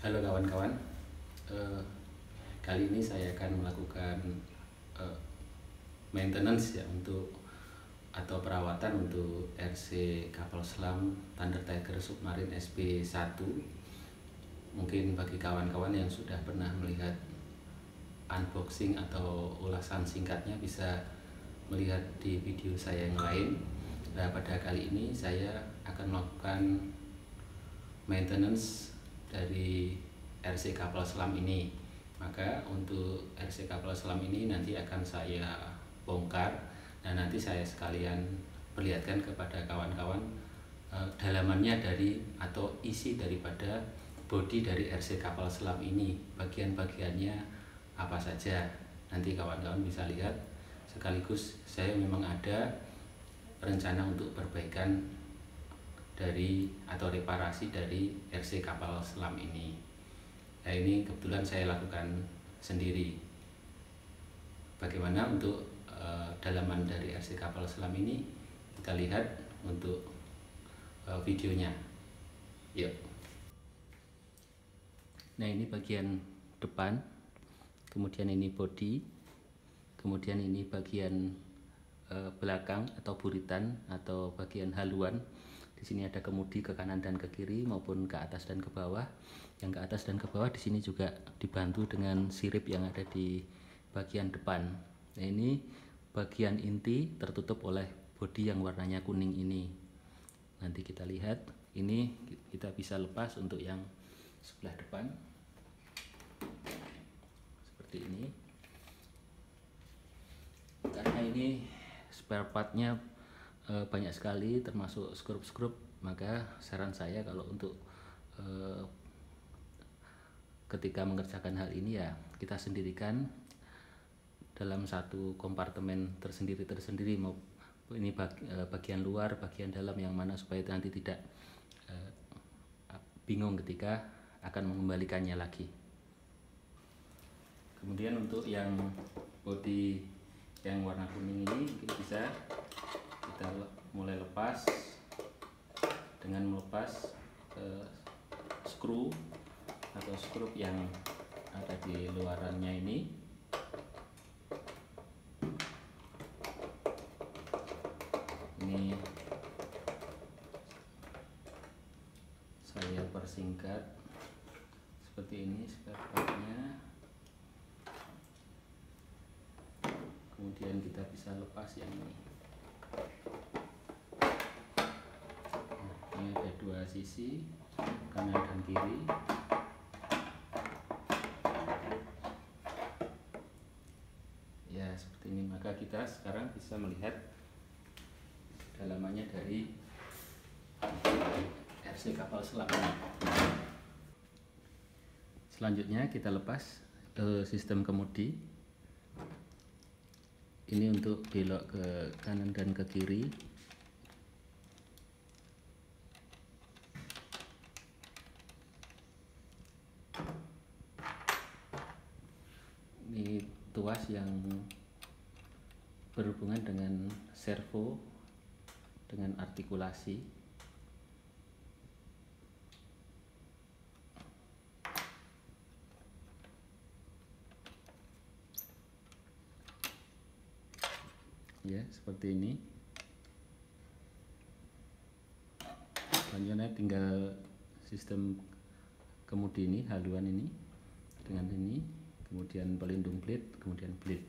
Halo kawan-kawan. Eh, Kali ini saya akan melakukan eh, maintenance ya atau perawatan untuk RC kapal selam Thunder Tiger Submarine SP1. Mungkin bagi kawan-kawan yang sudah pernah melihat unboxing atau ulasan singkatnya bisa melihat di video saya yang lain. Nah, pada kali ini saya akan melakukan maintenance dari RC kapal selam ini. Maka untuk RC kapal selam ini nanti akan saya bongkar dan nanti saya sekalian perlihatkan kepada kawan-kawan dalamannya atau isi daripada bodi dari RC kapal selam ini, bagian-bagiannya apa saja. Nanti kawan-kawan bisa lihat, sekaligus saya memang ada rencana untuk perbaikan atau reparasi dari RC kapal selam ini. Nah, ini kebetulan saya lakukan sendiri. Bagaimana untuk dalaman dari RC kapal selam ini, kita lihat untuk videonya. Yuk. Nah, ini bagian depan, kemudian ini bodi, kemudian ini bagian belakang atau buritan atau bagian haluan. Di sini ada kemudi ke kanan dan ke kiri maupun ke atas dan ke bawah. Yang ke atas dan ke bawah di sini juga dibantu dengan sirip yang ada di bagian depan. Nah, ini bagian inti tertutup oleh bodi yang warnanya kuning ini. Nanti kita lihat, ini kita bisa lepas untuk yang sebelah depan. Seperti ini. Karena ini spare partnya banyak sekali, termasuk skrup-skrup, maka saran saya kalau untuk ketika mengerjakan hal ini ya kita sendirikan dalam satu kompartemen tersendiri. Mau ini bagian luar, bagian dalam yang mana, supaya nanti tidak bingung ketika akan mengembalikannya lagi. Kemudian untuk yang bodi yang warna kuning ini mungkin bisa kita mulai lepas dengan melepas skru atau skrup yang ada di luarannya ini. Ini saya persingkat seperti ini spare partnya. Kemudian kita bisa lepas yang ini. Ini ada dua sisi, kanan dan kiri. Ya, seperti ini. Maka kita sekarang bisa melihat dalamannya dari RC kapal selam. Selanjutnya kita lepas sistem kemudi. Ini untuk belok ke kanan dan ke kiri. Ini tuas yang berhubungan dengan servo, dengan artikulasi. Ya, seperti ini. Selanjutnya tinggal sistem kemudi ini, haluan ini dengan ini, kemudian pelindung blade, kemudian blade.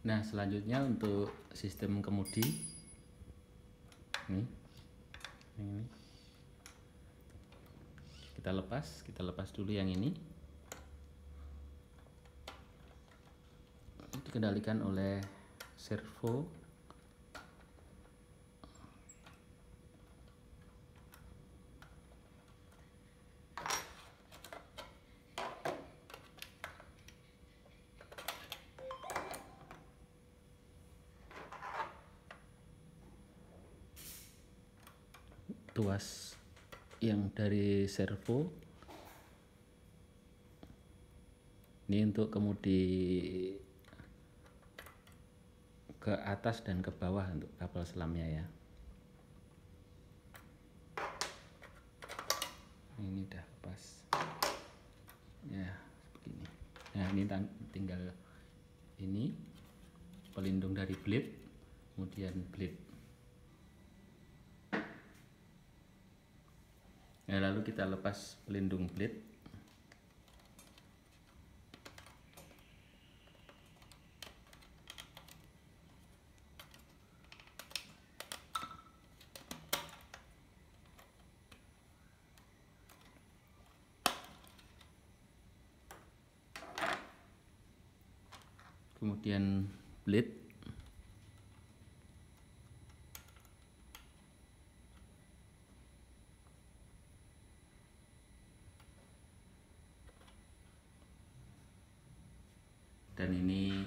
Nah, selanjutnya untuk sistem kemudi ini kita lepas dulu yang ini. Dikendalikan oleh servo. Tuas yang dari servo ini untuk kemudi ke atas dan ke bawah untuk kapal selamnya ya. lepas ya begini. Nah ini tinggal ini pelindung dari blade, kemudian blade. Nah, lalu kita lepas pelindung blade. Kemudian blade. Dan ini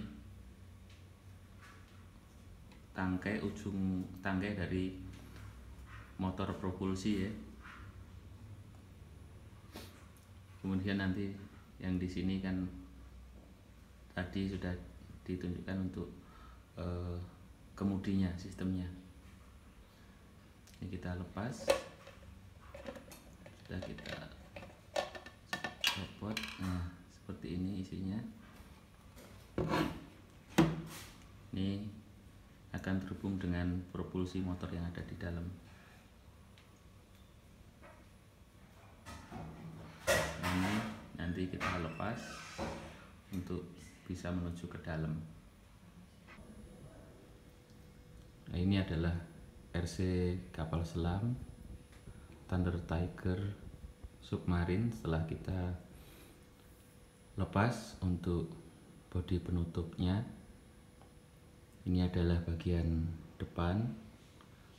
ujung tangkai dari motor propulsi ya. Kemudian nanti yang di sini kan tadi sudah ditunjukkan untuk kemudinya, sistemnya. Ini kita lepas, sudah kita copot. Nah seperti ini isinya. Ini akan terhubung dengan propulsi motor yang ada di dalam. Ini nanti kita lepas untuk bisa menuju ke dalam. Nah, ini adalah RC kapal selam Thunder Tiger Submarine setelah kita lepas untuk bodi penutupnya. Ini adalah bagian depan,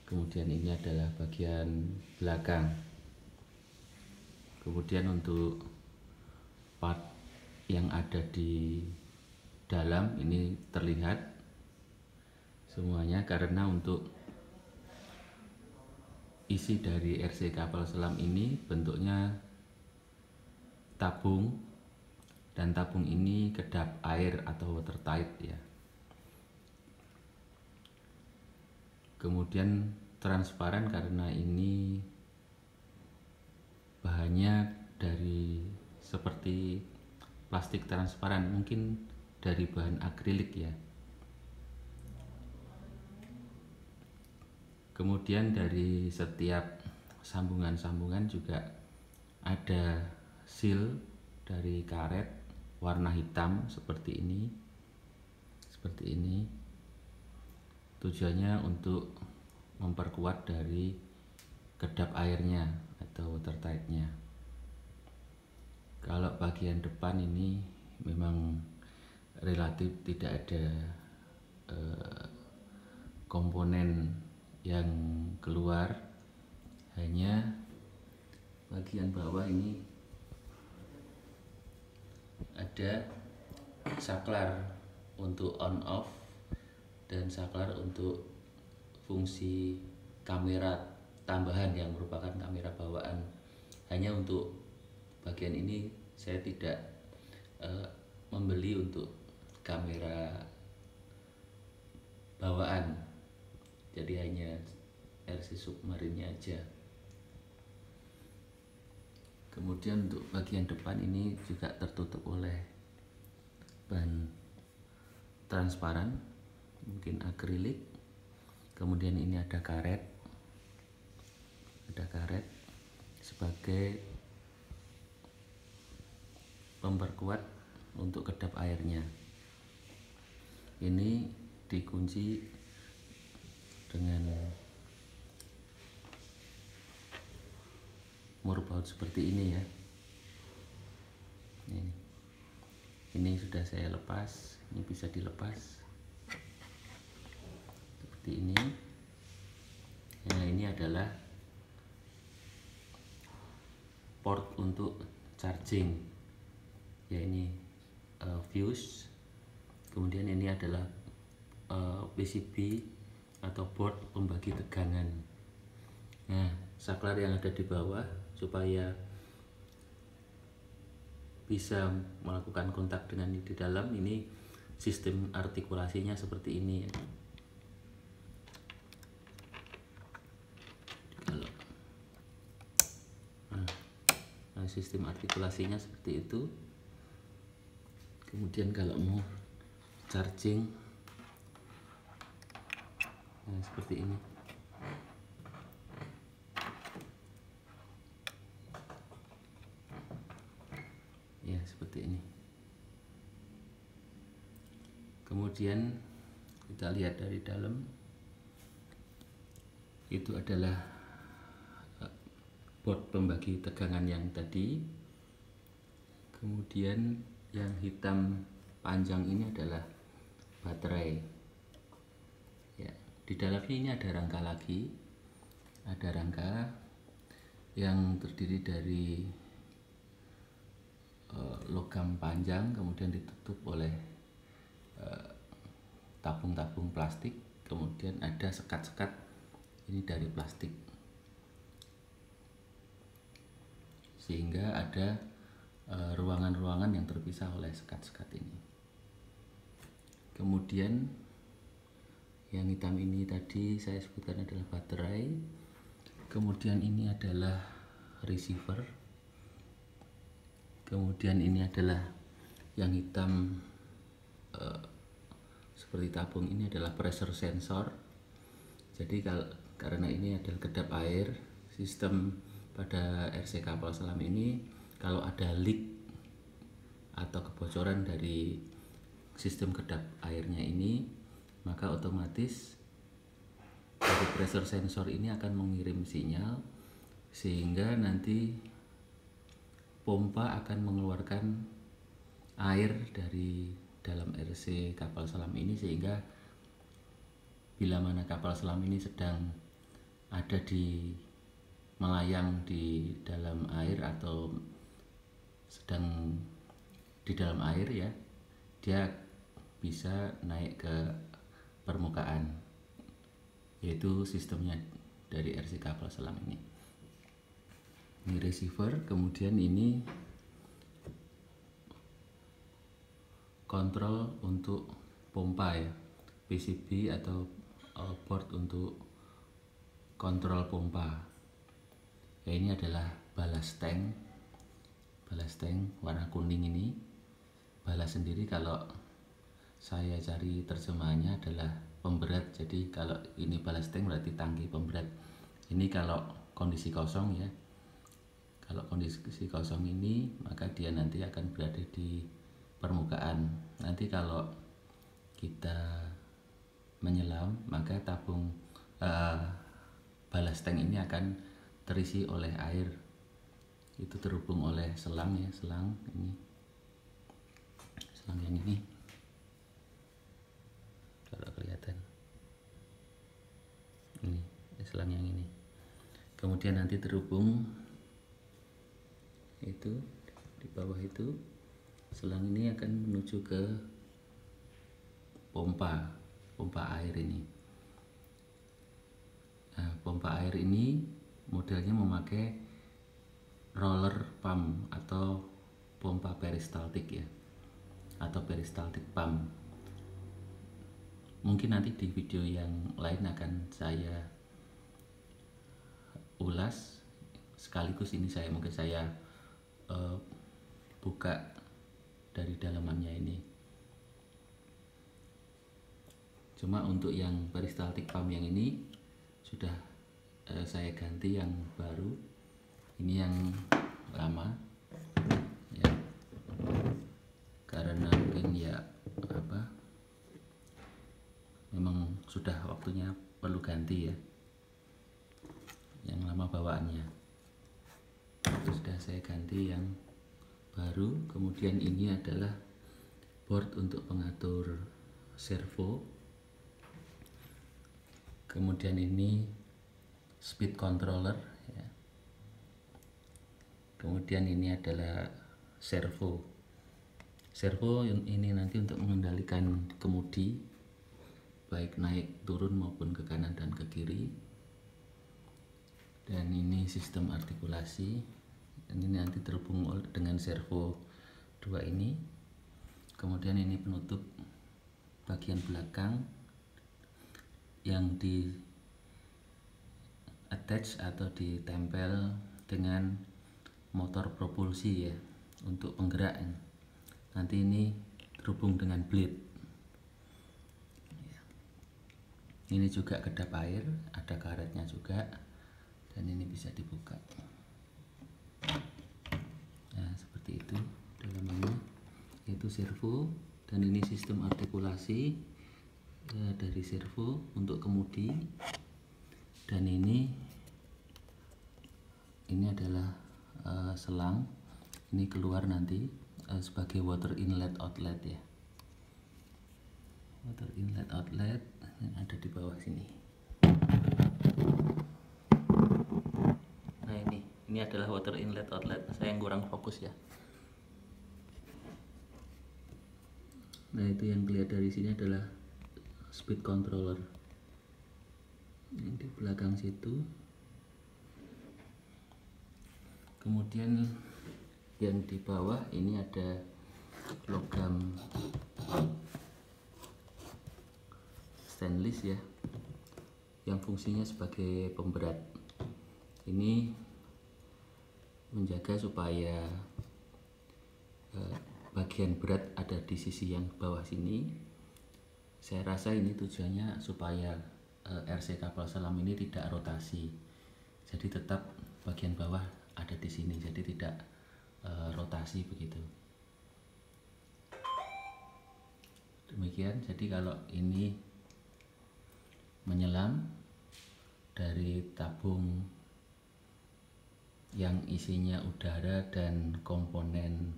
kemudian ini adalah bagian belakang. Kemudian untuk part yang ada di dalam ini terlihat semuanya, karena untuk isi dari RC kapal selam ini bentuknya tabung, dan tabung ini kedap air atau watertight ya. Kemudian transparan karena ini bahannya dari seperti plastik transparan, mungkin dari bahan akrilik ya. Kemudian dari setiap sambungan-sambungan juga ada seal dari karet warna hitam seperti ini. Tujuannya untuk memperkuat dari kedap airnya atau watertightnya. Kalau bagian depan ini memang relatif tidak ada komponen yang keluar, hanya bagian bawah ini ada saklar untuk on off dan saklar untuk fungsi kamera tambahan yang merupakan kamera bawaan. Hanya untuk bagian ini saya tidak membeli untuk kamera bawaan, jadi hanya RC Submarine aja. Kemudian untuk bagian depan ini juga tertutup oleh bahan transparan, mungkin akrilik. Kemudian ini ada karet sebagai memperkuat untuk kedap airnya. Ini dikunci dengan murbaut seperti ini ya. Ini sudah saya lepas, ini bisa dilepas seperti ini. Nah ini adalah port untuk charging ya, ini fuse. Kemudian ini adalah PCB atau board pembagi tegangan. Nah saklar yang ada di bawah supaya bisa melakukan kontak dengan di dalam, ini sistem artikulasinya seperti ini ya. sistem artikulasinya seperti itu. Kemudian kalau mau charging, nah seperti ini. Ya, seperti ini. Kemudian kita lihat dari dalam, itu adalah board pembagi tegangan yang tadi. Kemudian yang hitam panjang ini adalah baterai. Ya, di dalamnya ini ada rangka lagi, ada rangka yang terdiri dari logam panjang, kemudian ditutup oleh tabung-tabung plastik, kemudian ada sekat-sekat ini dari plastik, sehingga ada ruangan-ruangan yang terpisah oleh sekat-sekat ini. Kemudian yang hitam ini tadi saya sebutkan adalah baterai. Kemudian ini adalah receiver. Kemudian ini adalah yang hitam seperti tabung, ini adalah pressure sensor. Jadi karena ini adalah kedap air, sistem pada RC kapal selam ini kalau ada leak atau kebocoran dari sistem kedap airnya ini, maka otomatis dari pressure sensor ini akan mengirim sinyal, sehingga nanti pompa akan mengeluarkan air dari dalam RC kapal selam ini, sehingga bila mana kapal selam ini sedang ada di melayang di dalam air atau sedang di dalam air, ya, dia bisa naik ke permukaan, yaitu sistemnya dari RC kapal selam ini. Ini receiver, kemudian ini kontrol untuk pompa, ya, PCB atau board untuk kontrol pompa. Ya, ini adalah balas tank warna kuning ini. Balas sendiri kalau saya cari terjemahannya adalah pemberat. Jadi kalau ini balas tank berarti tangki pemberat. Ini kalau kondisi kosong, ya. Kalau kondisi kosong ini, maka dia nanti akan berada di permukaan. Nanti kalau kita menyelam, maka tabung balas tank ini akan terisi oleh air. Itu terhubung oleh selang, ya, selang ini, selang yang ini, kalau kelihatan ini selang yang ini. Kemudian nanti terhubung itu di bawah itu, selang ini akan menuju ke pompa air ini. Nah, pompa air ini modelnya memakai roller pump atau pompa peristaltik, ya, atau peristaltik pump. Mungkin nanti di video yang lain akan saya ulas sekaligus. Ini mungkin saya buka dari dalamannya ini. Cuma untuk yang peristaltik pump yang ini sudah saya ganti yang baru. Ini yang lama, ya, karena mungkin, ya, memang sudah waktunya perlu ganti, ya, yang lama bawaannya. Itu sudah saya ganti yang baru. Kemudian ini adalah board untuk pengatur servo. Kemudian ini speed controller, ya. Kemudian ini adalah servo. Servo ini nanti untuk mengendalikan kemudi, baik naik turun maupun ke kanan dan ke kiri. Dan ini sistem artikulasi. Dan ini nanti terhubung dengan servo 2 ini. Kemudian ini penutup bagian belakang yang di attach atau ditempel dengan motor propulsi ya, untuk penggerak. Nanti ini terhubung dengan blade. Ini juga kedap air, ada karetnya juga, dan ini bisa dibuka. Nah, seperti itu dalamannya. Itu servo, dan ini sistem artikulasi dari servo untuk kemudi. Dan ini adalah selang. Ini keluar nanti sebagai water inlet outlet ya. Water inlet outlet yang ada di bawah sini. Nah, ini adalah water inlet outlet. Saya yang kurang fokus ya. Nah, itu yang kelihatan dari sini adalah speed controller. Yang di belakang situ. Kemudian yang di bawah ini ada logam stainless ya, yang fungsinya sebagai pemberat. Ini menjaga supaya bagian berat ada di sisi yang bawah sini. Saya rasa ini tujuannya supaya RC kapal selam ini tidak rotasi, jadi tetap bagian bawah ada di sini, jadi tidak rotasi begitu. Demikian. Jadi kalau ini menyelam dari tabung yang isinya udara dan komponen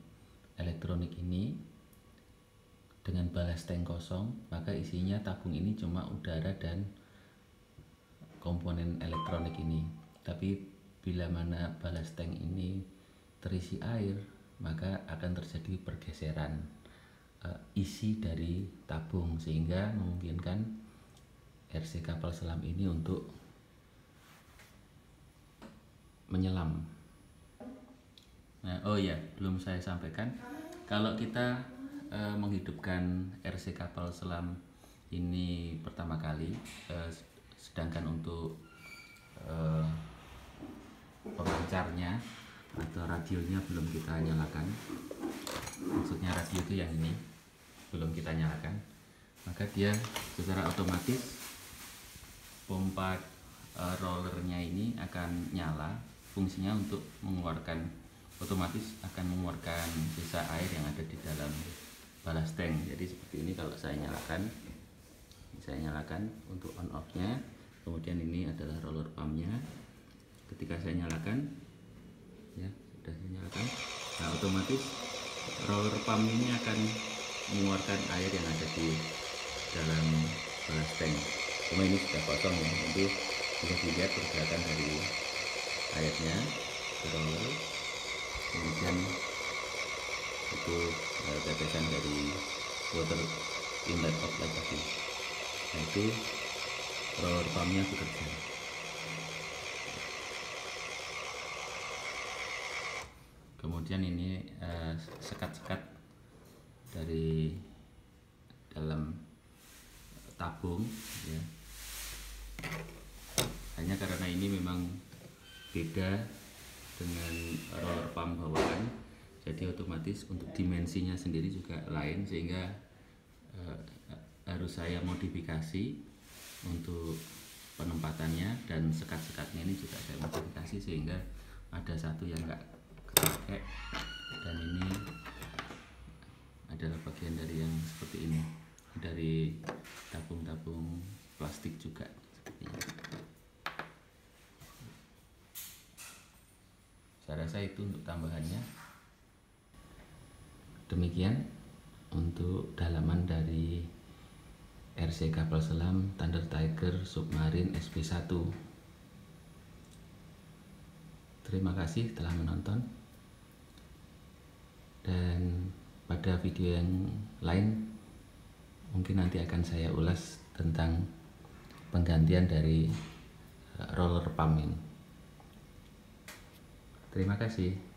elektronik ini dengan balas tank kosong, maka isinya tabung ini cuma udara dan komponen elektronik ini. Tapi bila mana balas tank ini terisi air, maka akan terjadi pergeseran isi dari tabung, sehingga memungkinkan RC kapal selam ini untuk menyelam. Nah, oh ya, belum saya sampaikan, kalau kita menghidupkan RC kapal selam ini pertama kali, sedangkan untuk pemancarnya atau radionya belum kita nyalakan, maksudnya radio itu yang ini belum kita nyalakan, maka dia secara otomatis pompa rollernya ini akan nyala. Fungsinya untuk mengeluarkan, otomatis akan mengeluarkan sisa air yang ada di dalam balas tank. Jadi seperti ini kalau saya nyalakan untuk on off nya. Kemudian ini adalah roller pumpnya. Ketika saya nyalakan, ya sudah saya nyalakan, nah otomatis roller pump ini akan mengeluarkan air yang ada di dalam balas tank. Cuma ini sudah kosong ya, nanti bisa dilihat pergerakan dari airnya ke roller. Kemudian itu tetesan dari water inlet outlet tadi. Nah, itu roller pumpnya bekerja. Kemudian ini sekat-sekat dari dalam tabung ya. Hanya karena ini memang beda dengan roller pump bawaan, jadi otomatis untuk dimensinya sendiri juga lain, sehingga harus saya modifikasi untuk penempatannya, dan sekat-sekatnya ini juga saya modifikasi sehingga ada satu yang enggak kepake, dan ini adalah bagian dari yang seperti ini, dari tabung-tabung plastik juga seperti ini. Saya rasa itu untuk tambahannya. Demikian untuk dalaman dari RC kapal selam Thunder Tiger Submarine SP1. Terima kasih telah menonton, dan pada video yang lain mungkin nanti akan saya ulas tentang penggantian dari roller pump ini. Terima kasih.